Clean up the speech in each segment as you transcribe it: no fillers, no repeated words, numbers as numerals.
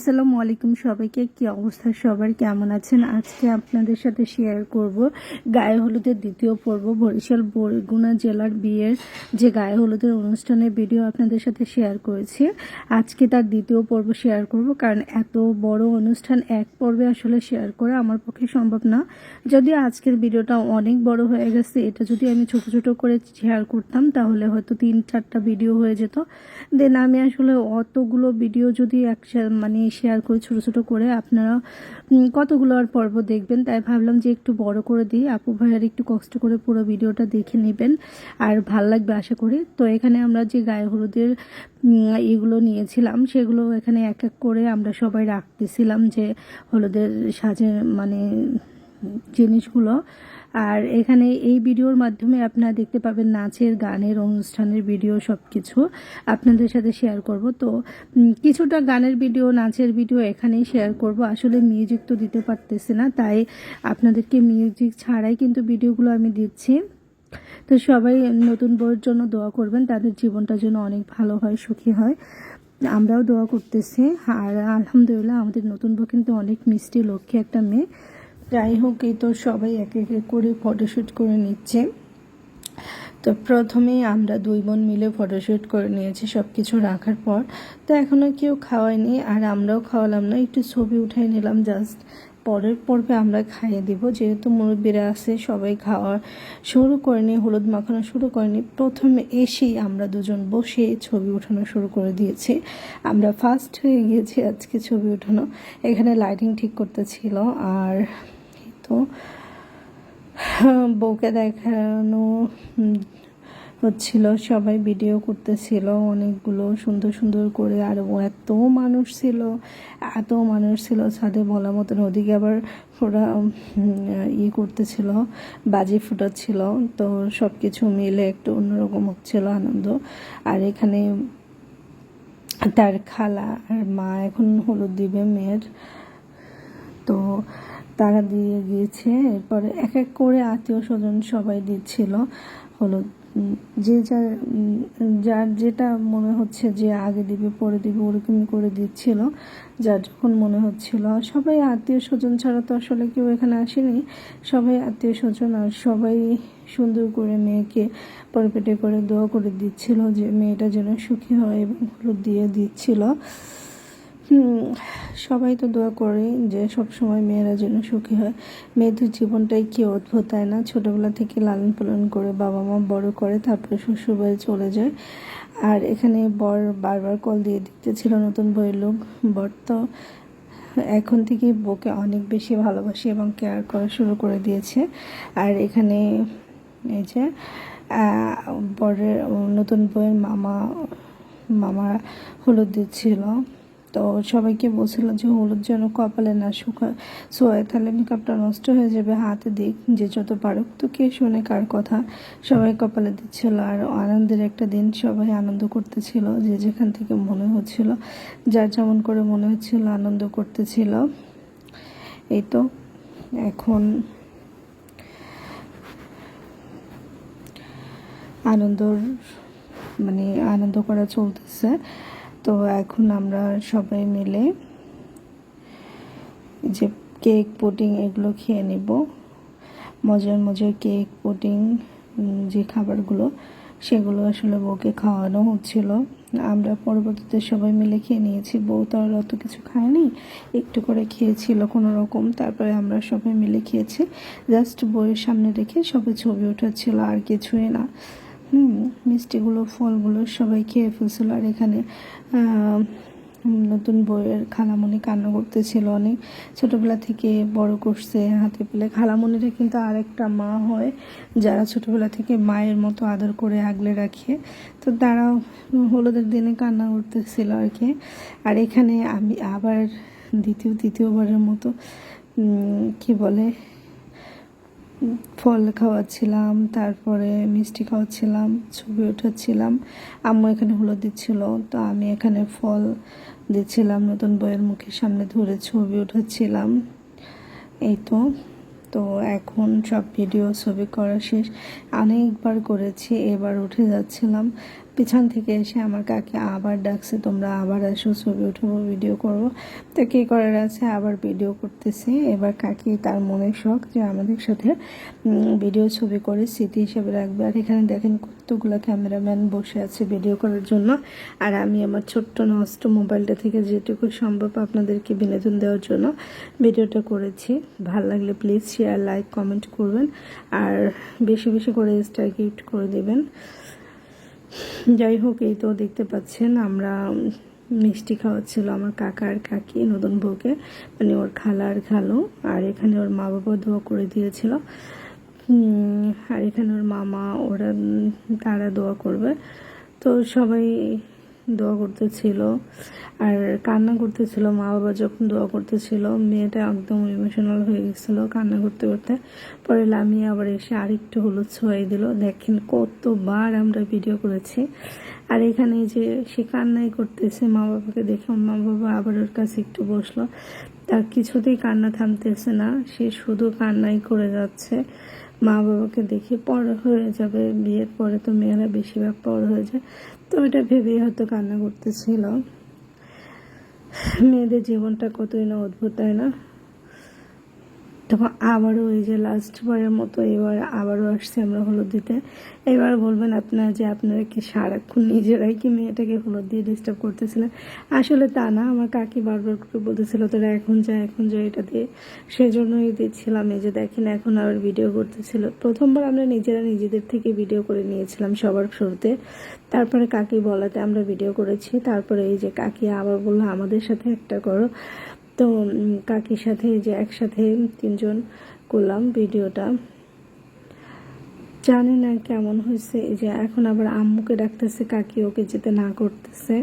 আসসালামু আলাইকুম সবাইকে। কি অবস্থা সবার, কেমন আছেন? আজকে আপনাদের সাথে শেয়ার করব গায়ে হলুদের দ্বিতীয় পর্ব, বরিশাল বরগুনা জেলার বিয়ের যে গায়ে হলুদের অনুষ্ঠানের ভিডিও আপনাদের সাথে শেয়ার করেছি। আজকে তার দ্বিতীয় পর্ব শেয়ার করব, কারণ এত বড় অনুষ্ঠান এক পর্বে আসলে শেয়ার করা আমার পক্ষে সম্ভব না। যদিও আজকের ভিডিওটা অনেক বড় হয়ে গেছে, এটা যদি আমি ছোট ছোট করে শেয়ার করতাম তাহলে হয়তো 3-4টা ভিডিও হয়ে যেত। দেন আমি আসলে অতগুলো ভিডিও যদি মানে শেয়ার করি ছোট ছোট করে, আপনারা কতগুলো আর পর্ব দেখবেন, তাই ভাবলাম যে একটু বড় করে দিই। আপু ভাইয়ার একটু কষ্ট করে পুরো ভিডিওটা দেখে নেবেন আর ভাল লাগবে আশা করি। তো এখানে আমরা যে গায়ে হলুদের এগুলো নিয়েছিলাম সেগুলো এখানে এক এক করে আমরা সবাই রাখতেছিলাম, যে হলুদের সাজের মানে জিনিসগুলো। আর এখানে এই ভিডিওর মাধ্যমে আপনারা দেখতে পাবেন নাচের, গানের, অনুষ্ঠানের ভিডিও সব কিছু আপনাদের সাথে শেয়ার করব। তো কিছুটা গানের ভিডিও, নাচের ভিডিও এখানেই শেয়ার করব। আসলে মিউজিক তো দিতে পারতেছি না, তাই আপনাদেরকে মিউজিক ছাড়াই কিন্তু ভিডিওগুলো আমি দিচ্ছি। তো সবাই নতুন বউয়ের জন্য দোয়া করবেন, তাদের জীবনটা যেন অনেক ভালো হয়, সুখী হয়। আমরাও দোয়া করতেছি। আর আলহামদুলিল্লাহ আমাদের নতুন বউ কিন্তু অনেক মিষ্টি, লক্ষ্মী একটা মেয়ে। যাই হোক, এই তো সবাই এক এক করে ফটোশ্যুট করে নিচ্ছে। তো প্রথমেই আমরা 2 বোন মিলে ফটোশ্যুট করে নিয়েছি সব কিছু রাখার পর। তো এখনও কেউ খাওয়ায়নি আর আমরাও খাওয়ালাম না, একটু ছবি উঠাই নিলাম জাস্ট। পরের পর্বে আমরা খাইয়ে দিব, যেহেতু মুরব্বীরা আছে সবাই খাওয়া শুরু করেনি, হলুদ মাখানো শুরু করেনি। প্রথমে এসেই আমরা দুজন বসে ছবি উঠানো শুরু করে দিয়েছি। আমরা ফার্স্ট হয়ে গিয়েছি আজকে ছবি উঠানো। এখানে লাইটিং ঠিক করতেছিল, আর তো বউকে দেখানো হচ্ছিল, সবাই ভিডিও করতেছিল অনেকগুলো সুন্দর সুন্দর করে। আর এত মানুষ ছিল ছাদে বলার মতন। ওদিকে আবার ওরা করতেছিল, বাজি ফুটাচ্ছিল। তো সব কিছু মিলে একটু অন্যরকম হচ্ছিল আনন্দ। আর এখানে তার খালা আর মা এখন হলুদ দিবে মেয়ের, তো তারা দিয়ে গিয়েছে। এরপরে এক এক করে আত্মীয় স্বজন সবাই দিচ্ছিল হলুদ, যে যার যেটা মনে হচ্ছে যে আগে দিবে পরে দিবে ওরকম করে দিচ্ছিল, যার যখন মনে হচ্ছিল। সবাই আত্মীয় স্বজন ছাড়া তো আসলে কেউ এখানে আসেনি, সবাই আত্মীয় স্বজন। আর সবাই সুন্দর করে মেয়েকে পরপেটে করে দোয়া করে দিচ্ছিল যে মেয়েটা যেন সুখী হয়, এবং হলুদ দিয়ে দিচ্ছিল। সবাই তো দোয়া করে যে সব সময় মেয়েরা যেন সুখী হয়। মেয়েদের জীবনটাই কি অদ্ভুত, তাই না? ছোটোবেলা থেকে লালন পালন করে বাবা মা বড় করে, তারপরে শ্বশুরবাড়ি চলে যায়। আর এখানে বর বারবার কল দিয়ে দিতেছিল নতুন বউয়ের লোক। বর তো এখন থেকে বউকে অনেক বেশি ভালোবাসে এবং কেয়ার করা শুরু করে দিয়েছে। আর এখানে এই যে বরের নতুন বউয়ের মামা হলুদ দিচ্ছিল। তো সবাইকে বলছিল যে হলুদ যেন কপালে না শোয়, তাহলে মেকআপটা নষ্ট হয়ে যাবে, হাতে দিক যে যত পারুক। তো কে শোনে কার কথা, সবাই কপালে দিচ্ছিল। আর আনন্দের একটা দিন, সবাই আনন্দ করতেছিল, যে যেখান থেকে মনে হচ্ছিল, যার যেমন করে মনে হচ্ছিল আনন্দ করতেছিল। এই তো এখন আনন্দ করা চলতেছে। তো এখন আমরা সবাই মিলে যে কেক পুডিং এগুলো খেয়ে নিব, মজার মজার কেক পুডিং যে খাবারগুলো, সেগুলো আসলে বউকে খাওয়ানো হচ্ছিল। আমরা পরবর্তীতে সবাই মিলে খেয়ে নিয়েছি। বউ তো আর অত কিছু খায়নি, একটু করে খেয়েছিল কোনো রকম। তারপরে আমরা সবাই মিলে খেয়েছি, জাস্ট বউয়ের সামনে রেখে সবাই ছবি উঠাচ্ছিল, আর কিছুই না। মিষ্টিগুলো, ফলগুলো সবাই খেয়ে ফেলছিল। আর এখানে নতুন বউয়ের খালামণি কান্না করতেছিল অনেক, ছোটোবেলা থেকে বড় করছে হাতে পেলে। খালামণিরা কিন্তু আরেকটা মা হয়, যারা ছোটোবেলা থেকে মায়ের মতো আদর করে আগলে রাখে। তো তারা হলুদের দিনে কান্না করতেছিল আর কি। আর এখানে আমি আবার তৃতীয়বারের মতো কি বলে ফল খাওয়াচ্ছিলাম, তারপরে মিষ্টি খাওয়াচ্ছিলাম, ছবি উঠাচ্ছিলাম। আম্মু এখানে হলুদ দিচ্ছিল, তো আমি এখানে ফল দিচ্ছিলাম, নতুন বউয়ের মুখের সামনে ধরে ছবি উঠাচ্ছিলাম। এই তো এখন সব ভিডিও ছবি করা শেষ, অনেকবার করেছি, এবার উঠে যাচ্ছিলাম। পিছন থেকে এসে আমার কাকি আবার ডাকছে, তোমরা আবার আসো, ছবি উঠাবো, ভিডিও করবো। তো কী করার আছে, আবার ভিডিও করতেছি। এবার কাকি তার মনের শখ যে আমাদের সাথে ভিডিও ছবি করে স্মৃতি হিসেবে রাখবে। আর এখানে দেখেন কতগুলো ক্যামেরাম্যান বসে আছে ভিডিও করার জন্য। আর আমি আমার ছোট্ট নষ্ট মোবাইলটা থেকে যেটুকু সম্ভব আপনাদেরকে বিনোদন দেওয়ার জন্য ভিডিওটা করেছি। ভালো লাগলে প্লিজ শেয়ার, লাইক, কমেন্ট করবেন আর বেশি বেশি করে স্টার গিফট করে দেবেন। যাই হোক, এই তো দেখতে পাচ্ছেন আমরা মিষ্টি খাওয়াচ্ছিল আমার কাকা আর কাকি নতুন বউকে, মানে ওর খালা আর খালু। আর এখানে ওর মা বাবা দোয়া করে দিয়েছিল। আর এখানে ওর মামা, ওরা তারা দোয়া করবে। তো সবাই দোয়া করতেছিল আর কান্না করতেছিল। মা বাবা যখন দোয়া করতেছিল, মেয়েটা একদম ইমোশনাল হয়ে গেছিল কান্না করতে করতে। পরে লামিয়ে আবার এসে আরেকটু হলুদ ছোঁয়াই দিল। দেখেন কতবার আমরা ভিডিও করেছি। আর এখানে যে সে কান্নাই করতেছে, মা বাবাকে দেখে মা বাবা আবার ওর কাছে একটু বসলো। তার কিছুতেই কান্না থামতেছে না, সে শুধু কান্নাই করে যাচ্ছে। মা বাবাকে দেখে পর হয়ে যাবে, বিয়ের পরে তো মেয়েরা বেশিরভাগ পর হয়ে যায়, তো এটা ভেবেই হয়তো কান্না করতেছিল। মেয়েদের জীবনটা কতই না অদ্ভুত, তাই না? তখন আবারও এই যে লাস্ট বারের মতো এবার আবারও আসছে আমরা হলুদ দিতে। এবার বলবেন আপনারা যে আপনারা কি সারাক্ষণ নিজেরাই কি মেয়েটাকে হলুদ দিয়ে ডিস্টার্ব করতেছিলেন? আসলে তা না, আমার কাকি বারবার করে বলতেছিল তোরা এখন যা এটা দিয়ে, সেজন্যই দিচ্ছিলাম। এই যে দেখেন এখন আবার ভিডিও করতেছিল। প্রথমবার আমরা নিজেরা নিজেদের থেকে ভিডিও করে নিয়েছিলাম সবার শুরুতে, তারপরে কাকি বলাতে আমরা ভিডিও করেছি। তারপরে এই যে কাকি আবার বললো আমাদের সাথে একটা করো। তো কাকির সাথে যে একসাথে তিনজন করলাম ভিডিওটা। জানি না কেমন হয়েছে। এই যে এখন আবার আম্মুকে ডাকতেছে, কাকি ওকে যেতে না করতেছে।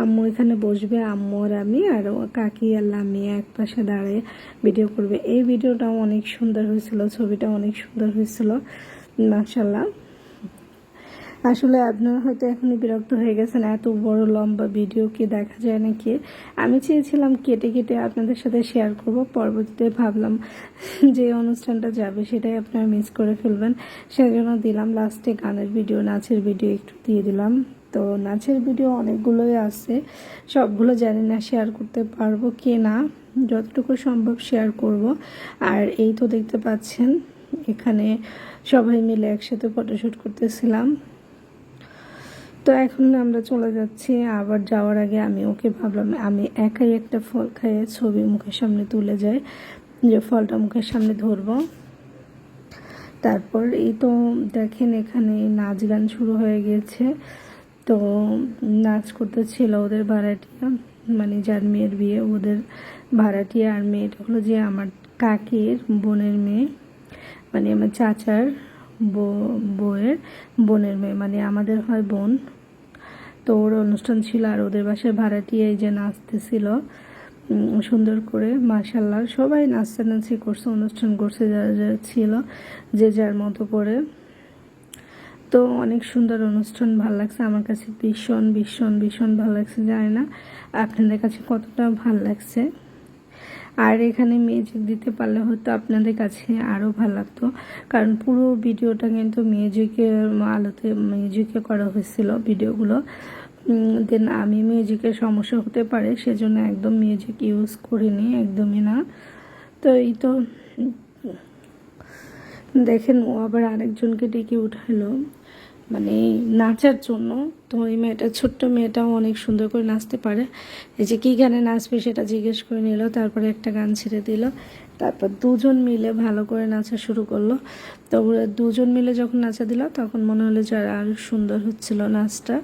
আম্মু এখানে বসবে, আম্মু আর আমি, আর কাকি আর লামিয়া এক পাশে দাঁড়িয়ে ভিডিও করবে। এই ভিডিওটাও অনেক সুন্দর হয়েছিল, ছবিটা অনেক সুন্দর হয়েছিল মাশাআল্লাহ। আসলে আপনারা হয়তো এখনই বিরক্ত হয়ে গেছেন, এত বড় লম্বা ভিডিও কি দেখা যায় নাকি। আমি চেয়েছিলাম কেটে কেটে আপনাদের সাথে শেয়ার করব, পরবর্তীতে ভাবলাম যে অনুষ্ঠানটা যাবে সেটাই আপনারা মিস করে ফেলবেন, সেজন্য দিলাম লাস্টে গানের ভিডিও, নাচের ভিডিও একটু দিয়ে দিলাম। তো নাচের ভিডিও অনেকগুলোই আছে, সবগুলো জানি না শেয়ার করতে পারবো কি না, যতটুকু সম্ভব শেয়ার করব। আর এই তো দেখতে পাচ্ছেন এখানে সবাই মিলে একসাথে ফটোশ্যুট করতেছিলাম। তো এখন আমরা চলে যাচ্ছি। আবার যাওয়ার আগে আমি ওকে ভাবলাম আমি একাই একটা ফল খাইয়ে ছবি মুখের সামনে তুলে যাই, যে ফলটা মুখের সামনে ধরবো। তারপর এই তো দেখেন এখানে নাচ গান শুরু হয়ে গেছে। তো নাচ করতেছিল ওদের ভাড়াটিয়া, মানে যার মেয়ের বিয়ে ওদের ভাড়াটিয়া। আর মেয়েটা হলো যে আমার কাকির বোনের মেয়ে, মানে আমার চাচার বউয়ের বোনের মেয়ে, মানে আমাদের হয় বোন। তো ওর অনুষ্ঠান ছিল আর ওদের বাসায় ভাড়াটিয়া এই যে নাচতেছিল সুন্দর করে মাশাআল্লাহ। সবাই নাচানাচি করছে, অনুষ্ঠান করছে যারা যারা ছিল যে যার মতো করে। তো অনেক সুন্দর অনুষ্ঠান, ভালো লাগছে আমার কাছে, ভীষণ ভীষণ ভীষণ ভালো লাগছে। জানি না আপনাদের কাছে কতটা ভালো লাগছে। আর এখানে মিউজিক দিতে পারলে হয়তো আপনাদের কাছে আরও ভালো লাগতো, কারণ পুরো ভিডিওটা কিন্তু মিউজিকের আলোতে মিউজিকে করা হয়েছিল ভিডিওগুলো। দেন আমি মিউজিকের সমস্যা হতে পারে সেজন্য একদম মিউজিক ইউজ করিনি, একদমই না। তো এই তো দেখেন ও আবার আরেকজনকে ডেকে উঠালো মানে নাচার জন্য। তো ওই মেয়েটা, ছোট্ট মেয়েটাও অনেক সুন্দর করে নাচতে পারে। এই যে কী গানে নাচবে সেটা জিজ্ঞেস করে নিল, তারপরে একটা গান ছেড়ে দিল, তারপর দুজন মিলে ভালো করে নাচা শুরু করলো। তো দুজন মিলে যখন নাচা দিল তখন মনে হলো যে আরও সুন্দর হচ্ছিল নাচটা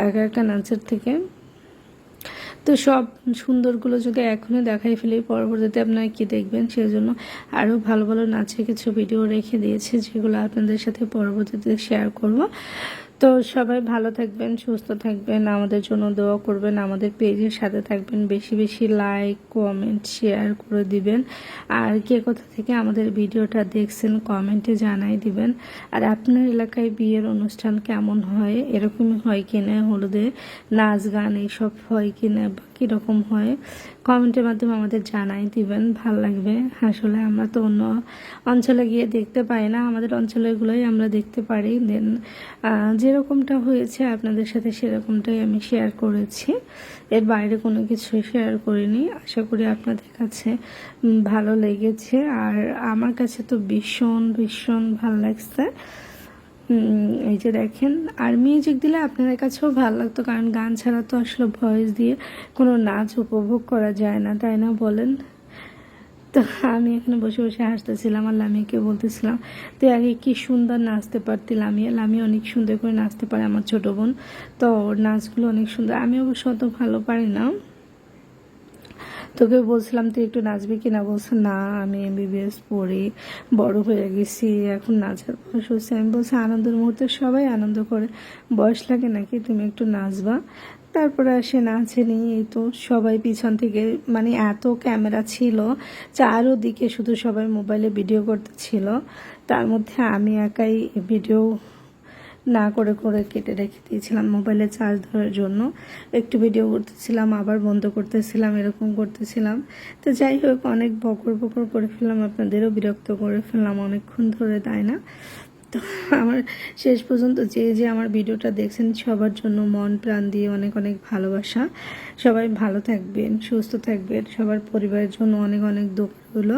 একা একা নাচের থেকে। তো সব সুন্দরগুলো যদি এখনই দেখাই ফেলি পরবর্তীতে আপনারা কি দেখবেন, সেজন্য আরও ভালো ভালো নাচের কিছু ভিডিও রেখে দিয়েছি যেগুলো আপনাদের সাথে পরবর্তীতে শেয়ার করব। তো সবাই ভালো থাকবেন, সুস্থ থাকবেন, আমাদের জন্য দোয়া করবেন, আমাদের পেজের সাথে থাকবেন, বেশি বেশি লাইক কমেন্ট শেয়ার করে দিবেন। আর কে কোথা থেকে আমাদের ভিডিওটা দেখছেন কমেন্টে জানাই দিবেন। আর আপনার এলাকায় বিয়ের অনুষ্ঠান কেমন হয়, এরকমই হয় কিনা, হলুদে নাচ গান এইসব হয় কিনা, কীরকম হয় কমেন্টের মাধ্যমে আমাদের জানাই দিবেন, ভাল লাগবে। আসলে আমরা তো অন্য অঞ্চলে গিয়ে দেখতে পাই না, আমাদের অঞ্চলেরগুলোই আমরা দেখতে পারি। দেন যেরকমটা হয়েছে আপনাদের সাথে সেরকমটাই আমি শেয়ার করেছি, এর বাইরে কোনো কিছু শেয়ার করিনি। আশা করি আপনাদের কাছে ভালো লেগেছে, আর আমার কাছে তো ভীষণ ভীষণ ভালো লাগছে। এই যে দেখেন, আর মিউজিক দিলে আপনাদের কাছেও ভালো লাগতো, কারণ গান ছাড়া তো আসলে ভয়েস দিয়ে কোনো নাচ উপভোগ করা যায় না, তাই না বলেন? তো আমি এখানে বসে বসে হাসতেছিলাম আর লামিয়াকে বলতেছিলাম, তুই আগে কি সুন্দর নাচতে পারতি লামিয়া অনেক সুন্দর করে নাচতে পারে, আমার ছোট বোন। তো ওর নাচগুলো অনেক সুন্দর, আমি অবশ্য অত ভালো পারি না। তোকে বলছিলাম তুই একটু নাচবি কিনা, বলছে না আমি এমবিবিএস পড়ি, বড় হয়ে গেছি, এখন নাচার বয়স হচ্ছে। আমি বলছি আনন্দের মুহূর্তে সবাই আনন্দ করে, বয়স লাগে নাকি, তুমি একটু নাচবা। তারপরে সে নাচেনি, এই তো সবাই পিছন থেকে, মানে এত ক্যামেরা ছিল চারোদিকে, শুধু সবাই মোবাইলে ভিডিও করতেছিল, তার মধ্যে আমি একাই ভিডিও না করে করে কেটে রেখে দিয়েছিলাম মোবাইলে চার্জ ধরার জন্য। একটু ভিডিও করতেছিলাম আবার বন্ধ করতেছিলাম, এরকম করতেছিলাম। তো যাই হোক, অনেক বকর বকর করে ফেললাম, আপনাদেরও বিরক্ত করে ফেললাম অনেকক্ষণ ধরে, তাই না? তো আমার শেষ পর্যন্ত যে আমার ভিডিওটা দেখছেন সবার জন্য মন প্রাণ দিয়ে অনেক অনেক ভালোবাসা। সবাই ভালো থাকবেন, সুস্থ থাকবেন, সবার পরিবারের জন্য অনেক অনেক দোয়া রইল।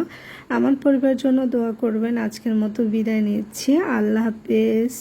আমার পরিবারের জন্য দোয়া করবেন। আজকের মতো বিদায় নিচ্ছি, আল্লাহ হাফেজ।